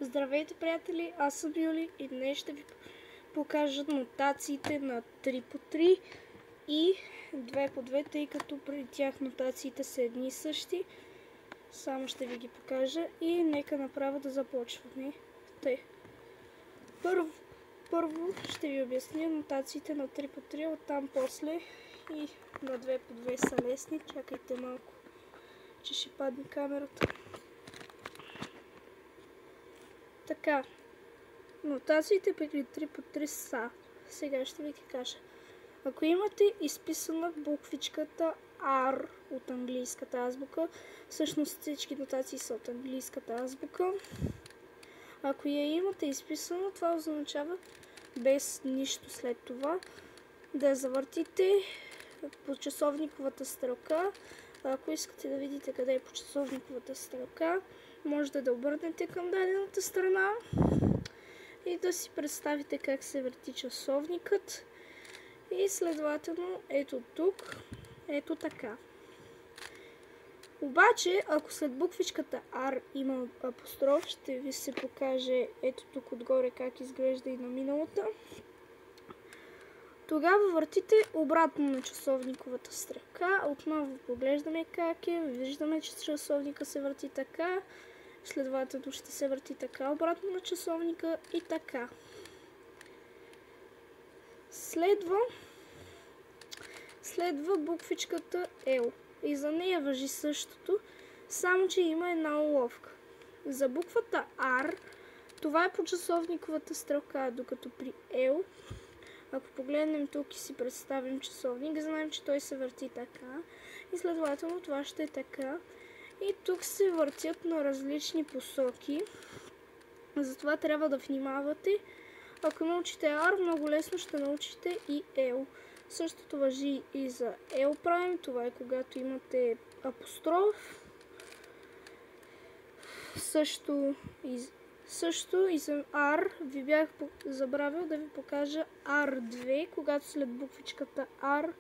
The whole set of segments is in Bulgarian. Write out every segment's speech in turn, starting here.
Здравейте, приятели! Аз съм Юли и днес ще ви покажа нотациите на 3x3 и 2x2, тъй като при тях нотациите са едни и същи. Само ще ви ги покажа и нека направо да започваме. Първо ще ви обясня нотациите на 3x3, оттам после и на 2x2 са лесни. Чакайте малко, че ще падне камерата. Така, нотациите при 3x3 са, сега ще ви ги кажа. Ако имате изписана буквичката R от английската азбука, всъщност всички нотации са от английската азбука. Ако я имате изписано, това означава без нищо след това да я завъртите по часовниковата стрелка. Ако искате да видите къде е по часовниковата стрелка, можете да обърнете към дадената страна и да си представите как се върти часовникът. И следователно ето тук, ето така. Обаче, ако след буквичката R има апостроф, ще ви се покаже ето тук отгоре как изглежда и на миналата. Тогава въртите обратно на часовниковата стрелка. Отново поглеждаме как е. Виждаме, че часовника се върти така. Следователно ще се върти така обратно на часовника и така. Следва буквичката L. И за нея важи същото, само че има една уловка. За буквата R това е по часовниковата стрелка, докато при L, ако погледнем тук и си представим часовник, знаем, че той се върти така и следователно това ще е така. И тук се въртят на различни посоки, затова трябва да внимавате. Ако научите R, много лесно ще научите и L. Същото важи и за L', това е когато имате апостроф. Също и за R ви бях забравил да ви покажа R2, когато след буквичката R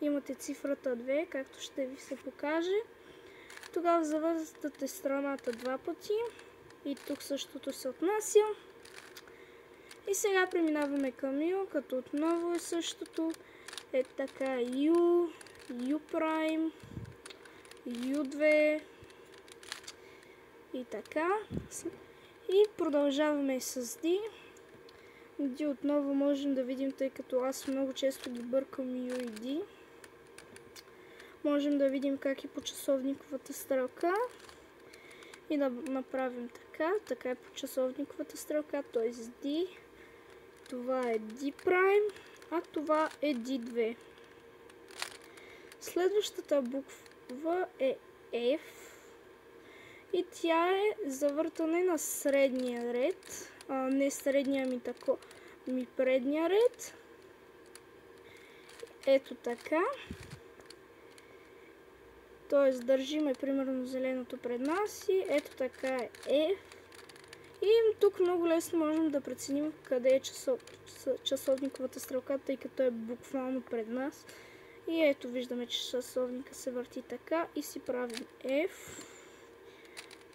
имате цифрата 2, както ще ви се покаже. Тогава завъртате страната два пъти и тук същото се отнася. И сега преминаваме към U, като отново е същото. Е така U, U', U2 и така. И продължаваме с D. D отново можем да видим, тъй като аз много често ги бъркам U и D. Можем да видим как е по часовниковата стрелка и да направим така. Така е по часовниковата стрелка, т.е. D. Това е D', а това е D2. Следващата буква е F и тя е завъртане на средния ред, не средния ми предния ред. Ето така. Т.е. държиме примерно зеленото пред нас и ето така е F. И тук много лесно можем да преценим къде е часовниковата стрелка, тъй като е буквално пред нас. И ето виждаме, че часовника се върти така и си правим F.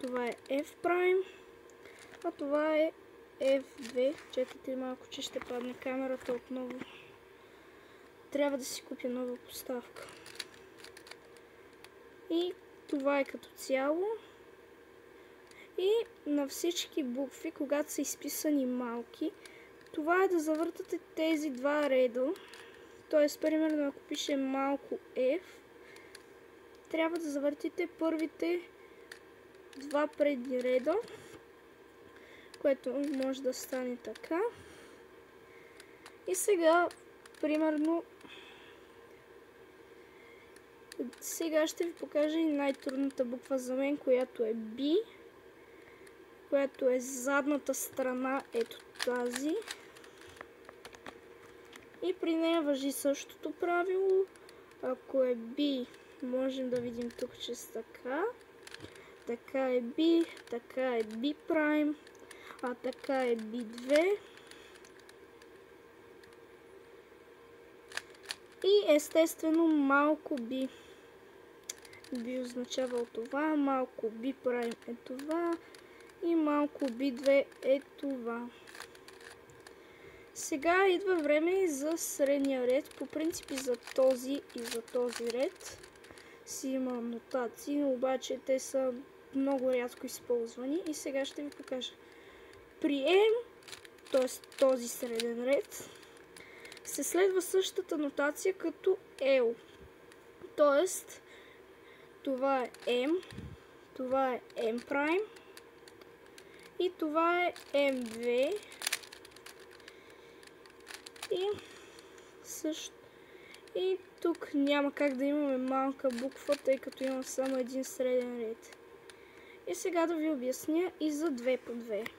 Това е F', а това е F2. Чакайте малко, че ще падне камерата отново. Трябва да си купя нова поставка. И това е като цяло. И на всички букви, когато са изписани малки, това е да завъртате тези два реда. Т.е. примерно ако пише малко F, трябва да завъртите първите два предни реда, което може да стане така. И сега, примерно, сега ще ви покажа и най-трудната буква за мен, която е B, която е задната страна, ето тази. И при нея важи същото правило. Ако е B, можем да видим тук, че са така. Така е B, така е B', а така е B2. И естествено малко B. B означава това, малко B' е това. и малко обидва е това. Сега идва време и за средния ред. По принцип и за този ред си има нотации, обаче те са много рядко използвани и сега ще ви покажа. При M, т.е. този среден ред, се следва същата нотация като L. Т.е. това е M, това е M' и това е M2 и тук няма как да имаме малка буква, тъй като има само един среден ред. И сега да ви обясня и за 2 по 2.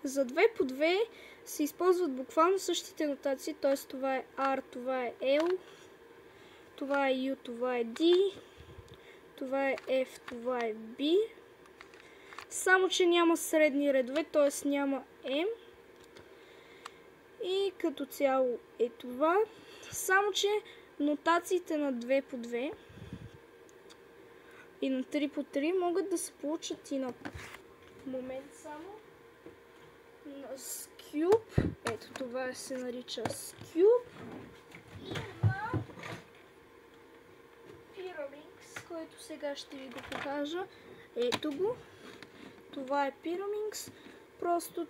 За 2 по 2 се използват буквално същите нотации, т.е. това е R, това е L, това е U, това е D, това е F, това е B. Само че няма средни редове, т.е. няма M. И като цяло е това. Само че нотациите на 2 по 2 и на 3 по 3 могат да се получат и на момент само на Scube. Ето това се нарича Scube. И на Pyraminx, който сега ще ви го покажа. Ето го. Това е Pyraminx. Просто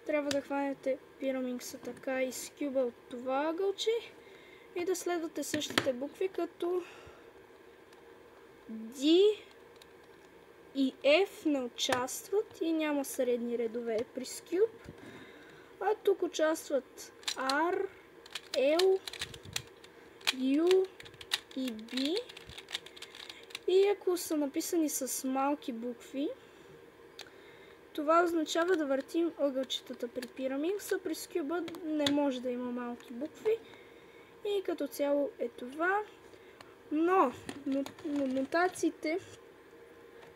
трябва да хванете Pyraminx-а така и Scube от това ъгълче и да следвате същите букви, като D и F не участват и няма средни редове при Scube, а тук участват R, L, U и B. И ако са написани с малки букви, това означава да въртим ъгълчетата при Pyraminx, а при Scube не може да има малки букви. И като цяло е това. Но нотациите,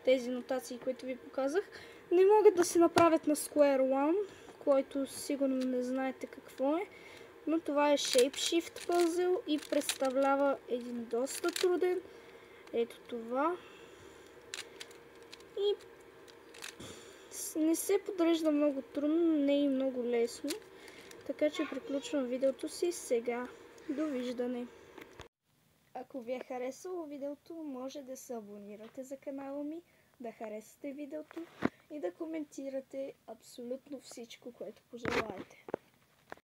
тези нотации, които ви показах, не могат да се направят на Square One, който сигурно не знаете какво е. Но това е Shapeshift Puzzle и представлява един доста труден. Ето това. И не се подрежда много трудно, не е и много лесно. Така че приключвам видеото си сега. Довиждане! Ако ви е харесало видеото, може да се абонирате за канала ми, да харесате видеото и да коментирате абсолютно всичко, което пожелаете.